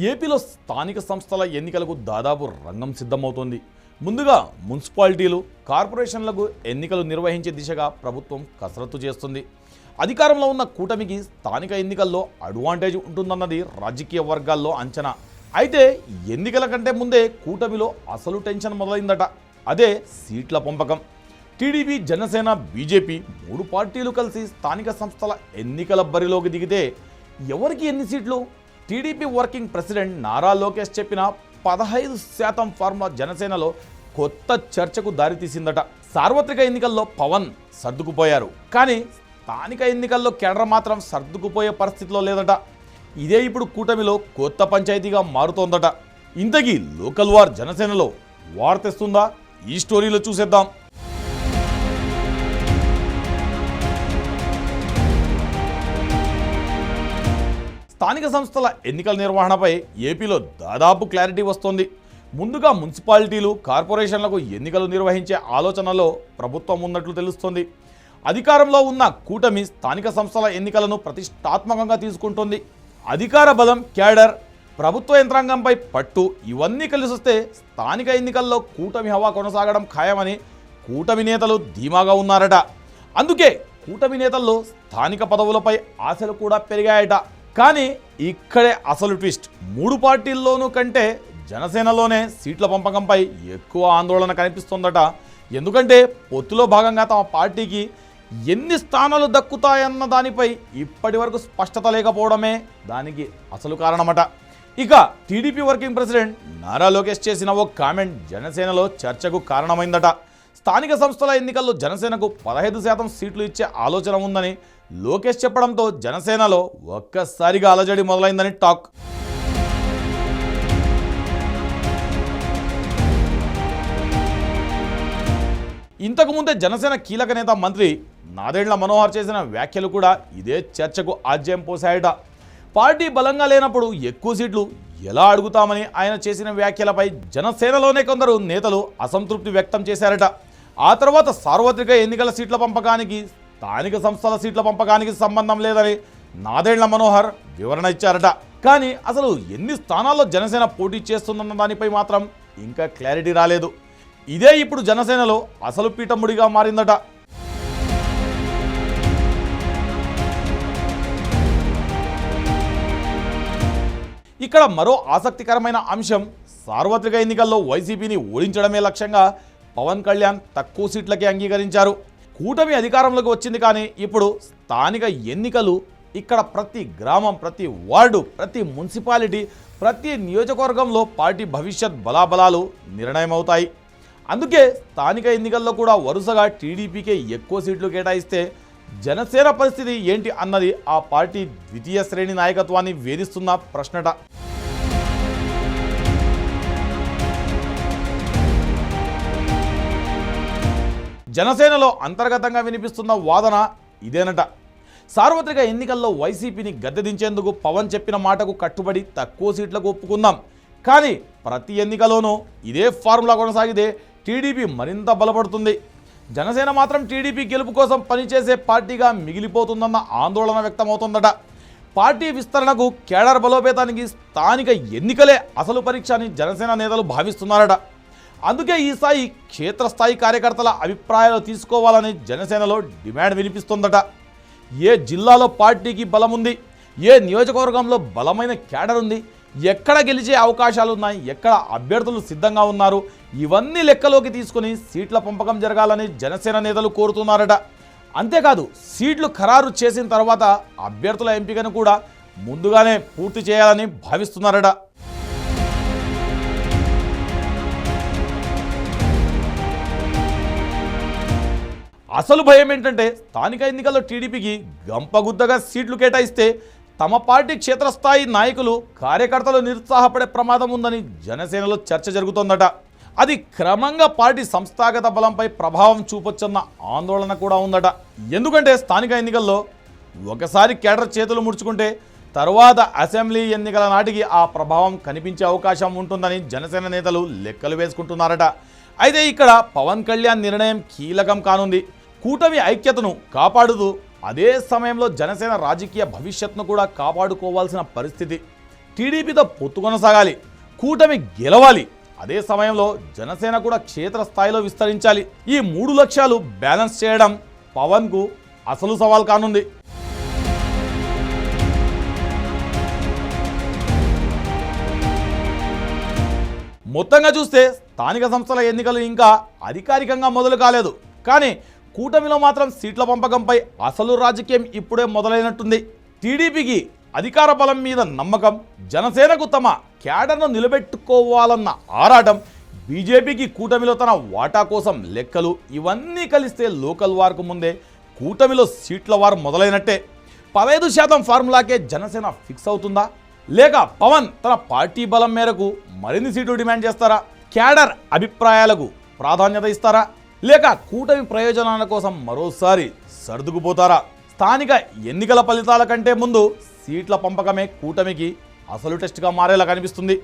ఏపీలో స్థానిక సంస్థల ఎన్నికలకు దాదాపు రంగం సిద్ధమవుతోంది. ముందుగా మున్సిపాలిటీలు, కార్పొరేషన్లకు ఎన్నికలు నిర్వహించే దిశగా ప్రభుత్వం కసరత్తు చేస్తుంది. అధికారంలో ఉన్న కూటమికి స్థానిక ఎన్నికల్లో అడ్వాంటేజ్ ఉంటుందన్నది రాజకీయ వర్గాల్లో అంచనా. అయితే ఎన్నికల కంటే ముందే కూటమిలో అసలు టెన్షన్ మొదలైందట. అదే సీట్ల పంపకం. టీడీపీ, జనసేన, బీజేపీ మూడు పార్టీలు కలిసి స్థానిక సంస్థల ఎన్నికల బరిలోకి దిగితే ఎవరికి ఎన్ని సీట్లు? TDP working president Nara Lokesh చెప్పిన 15% ఫార్ములా జనసేనలో కొత్త చర్చకు దారితీసిందట. సార్వత్రిక ఎన్నికల్లో పవన్ సర్దుకుపోయారు, కానీ స్థానిక ఎన్నికల్లో కేడర్ మాత్రం సర్దుకుపోయే పరిస్థితిలో లేదట. ఇదే ఇప్పుడు కూటమిలో కొత్త పంచాయతీగా మారుతోందట. ఇంతకీ లోకల్ వార్ జనసేనలో వార్ తెస్తుందా? ఈ స్టోరీలో చూసేద్దాం. స్థానిక సంస్థల ఎన్నికల నిర్వహణపై ఏపీలో దాదాపు క్లారిటీ వస్తోంది. ముందుగా మున్సిపాలిటీలు, కార్పొరేషన్లకు ఎన్నికలు నిర్వహించే ఆలోచనలో ప్రభుత్వం ఉన్నట్లు తెలుస్తోంది. అధికారంలో ఉన్న కూటమి స్థానిక సంస్థల ఎన్నికలను ప్రతిష్టాత్మకంగా తీసుకుంటోంది. అధికార బలం, క్యాడర్, ప్రభుత్వ యంత్రాంగంపై పట్టు ఇవన్నీ కలిసొస్తే స్థానిక ఎన్నికల్లో కూటమి హవా కొనసాగడం ఖాయమని కూటమి నేతలు ధీమాగా ఉన్నారట. అందుకే కూటమి నేతల్లో స్థానిక పదవులపై ఆశలు కూడా పెరిగాయట. కానీ ఇక్కడే అసలు ట్విస్ట్. మూడు పార్టీల్లోనూ కంటే జనసేనలోనే సీట్ల పంపకంపై ఎక్కువ ఆందోళన కనిపిస్తోందట. ఎందుకంటే పొత్తులో భాగంగా తమ పార్టీకి ఎన్ని స్థానాలు దక్కుతాయన్న దానిపై ఇప్పటి వరకు స్పష్టత లేకపోవడమే దానికి అసలు కారణమట. ఇక TDP working president Nara Lokesh చేసిన ఓ కామెంట్ జనసేనలో చర్చకు కారణమైందట. స్థానిక సంస్థల ఎన్నికల్లో జనసేనకు 15% సీట్లు ఇచ్చే ఆలోచన ఉందని లోకేష్ చెప్పడంతో జనసేనలో ఒక్కసారిగా అలజడి మొదలైందని టాక్. ఇంతకుముందే జనసేన కీలక నేత మంత్రి నాదెండ్ల మనోహర్ చేసిన వ్యాఖ్యలు కూడా ఇదే చర్చకు ఆజ్యం పోసాయట. పార్టీ బలంగా లేనప్పుడు ఎక్కువ సీట్లు ఎలా అడుగుతామని ఆయన చేసిన వ్యాఖ్యలపై జనసేనలోనే కొందరు నేతలు అసంతృప్తి వ్యక్తం చేశారట. ఆ తర్వాత సార్వత్రిక ఎన్నికల సీట్ల పంపకానికి స్థానిక సంస్థల సీట్ల పంపకానికి సంబంధం లేదని నాదెండ్ల మనోహర్ వివరణ ఇచ్చారట. కానీ అసలు ఎన్ని స్థానాల్లో జనసేన పోటీ చేస్తుందన్న దానిపై మాత్రం ఇంకా క్లారిటీ రాలేదు. ఇదే ఇప్పుడు జనసేనలో అసలు పీఠముడిగా మారిందట. ఇక్కడ మరో ఆసక్తికరమైన అంశం, సార్వత్రిక ఎన్నికల్లో వైసీపీని ఓడించడమే లక్ష్యంగా పవన్ కళ్యాణ్ తక్కువ సీట్లకే అంగీకరించారు. కూటమి అధికారంలోకి వచ్చింది, కానీ ఇప్పుడు స్థానిక ఎన్నికలు ఇక్కడ ప్రతి గ్రామం, ప్రతి వార్డు, ప్రతి మున్సిపాలిటీ, ప్రతి నియోజకవర్గంలో పార్టీ భవిష్యత్ బలాబలాలు నిర్ణయమవుతాయి. అందుకే స్థానిక ఎన్నికల్లో కూడా వరుసగా టీడీపీకే ఎక్కువ సీట్లు కేటాయిస్తే జనసేన పరిస్థితి ఏంటి అన్నది ఆ పార్టీ ద్వితీయ శ్రేణి నాయకత్వాన్ని వేధిస్తున్న ప్రశ్నట. జనసేనలో అంతర్గతంగా వినిపిస్తున్న వాదన ఇదేనట. సార్వత్రిక ఎన్నికల్లో వైసీపీని గద్దెదించేందుకు పవన్ చెప్పిన మాటకు కట్టుబడి తక్కువ సీట్లకు ఒప్పుకుందాం, కానీ ప్రతి ఎన్నికలోనూ ఇదే ఫార్ములా కొనసాగితే టీడీపీ మరింత బలపడుతుంది. జనసేన మాత్రం టీడీపీ గెలుపు కోసం పనిచేసే పార్టీగా మిగిలిపోతుందన్న ఆందోళన వ్యక్తమవుతుందట. పార్టీ విస్తరణకు, కేడర్ బలోపేతానికి స్థానిక ఎన్నికలే అసలు పరీక్ష అని జనసేన నేతలు భావిస్తున్నారట. అందుకే ఈసారి క్షేత్రస్థాయి కార్యకర్తల అభిప్రాయాలు తీసుకోవాలని జనసేనలో డిమాండ్ వినిపిస్తుందట. ఏ జిల్లాలో పార్టీకి బలం ఉంది, ఏ నియోజకవర్గంలో బలమైన కేడర్ ఉంది, ఎక్కడ గెలిచే అవకాశాలున్నాయి, ఎక్కడ అభ్యర్థులు సిద్ధంగా ఉన్నారు, ఇవన్నీ లెక్కలోకి తీసుకుని సీట్ల పంపకం జరగాలని జనసేన నేతలు కోరుతున్నారట. అంతేకాదు, సీట్లు ఖరారు చేసిన తర్వాత అభ్యర్థుల ఎంపికను కూడా ముందుగానే పూర్తి చేయాలని భావిస్తున్నారట. అసలు భయం ఏంటంటే, స్థానిక ఎన్నికల్లో టీడీపీకి గంపగుద్దగా సీట్లు కేటాయిస్తే తమ పార్టీ క్షేత్రస్థాయి నాయకులు, కార్యకర్తలు నిరుత్సాహపడే ప్రమాదం ఉందని జనసేనలో చర్చ జరుగుతోందట. అది క్రమంగా పార్టీ సంస్థాగత బలంపై ప్రభావం చూపొచ్చన్న ఆందోళన కూడా ఉందట. ఎందుకంటే స్థానిక ఎన్నికల్లో ఒకసారి కేడర్ చేతులు ముడుచుకుంటే తర్వాత అసెంబ్లీ ఎన్నికల నాటికి ఆ ప్రభావం కనిపించే అవకాశం ఉంటుందని జనసేన నేతలు లెక్కలు వేసుకుంటున్నారట. అయితే ఇక్కడ పవన్ కళ్యాణ్ నిర్ణయం కీలకం కానుంది. కూటమి ఐక్యతను కాపాడుతూ అదే సమయంలో జనసేన రాజకీయ భవిష్యత్తును కూడా కాపాడుకోవాల్సిన పరిస్థితి. టీడీపీతో పొత్తు కొనసాగాలి, కూటమి గెలవాలి. అదే సమయంలో జనసేన కూడా క్షేత్రస్థాయిలో విస్తరించాలి. ఈ 3 లక్ష్యాలు బ్యాలెన్స్ చేయడం పవన్కు అసలు సవాల్ కానుంది. మొత్తంగా చూస్తే స్థానిక సంస్థల ఎన్నికలు ఇంకా అధికారికంగా మొదలు కాలేదు. కానీ కూటమిలో మాత్రం సీట్ల పంపకంపై అసలు రాజకీయం ఇప్పుడే మొదలైనట్టుంది. టీడీపీకి అధికార బలం మీద నమ్మకం, జనసేనకు తమ క్యాడర్ను నిలబెట్టుకోవాలన్న ఆరాటం, బీజేపీకి కూటమిలో తన వాటా కోసం లెక్కలు, ఇవన్నీ కలిస్తే లోకల్ వార్కు ముందే కూటమిలో సీట్ల వారు మొదలైనట్టే. 15% ఫార్ములాకే జనసేన ఫిక్స్ అవుతుందా, లేక పవన్ తన పార్టీ బలం మేరకు మరిన్ని సీట్లు డిమాండ్ చేస్తారా? క్యాడర్ అభిప్రాయాలకు ప్రాధాన్యత ఇస్తారా, లేక కూటమి ప్రయోజనాల కోసం మరోసారి సర్దుకుపోతారా? స్థానిక ఎన్నికల ఫలితాల కంటే ముందు సీట్ల పంపకమే కూటమికి అసలు టెస్ట్గా మారేలా కనిపిస్తుంది.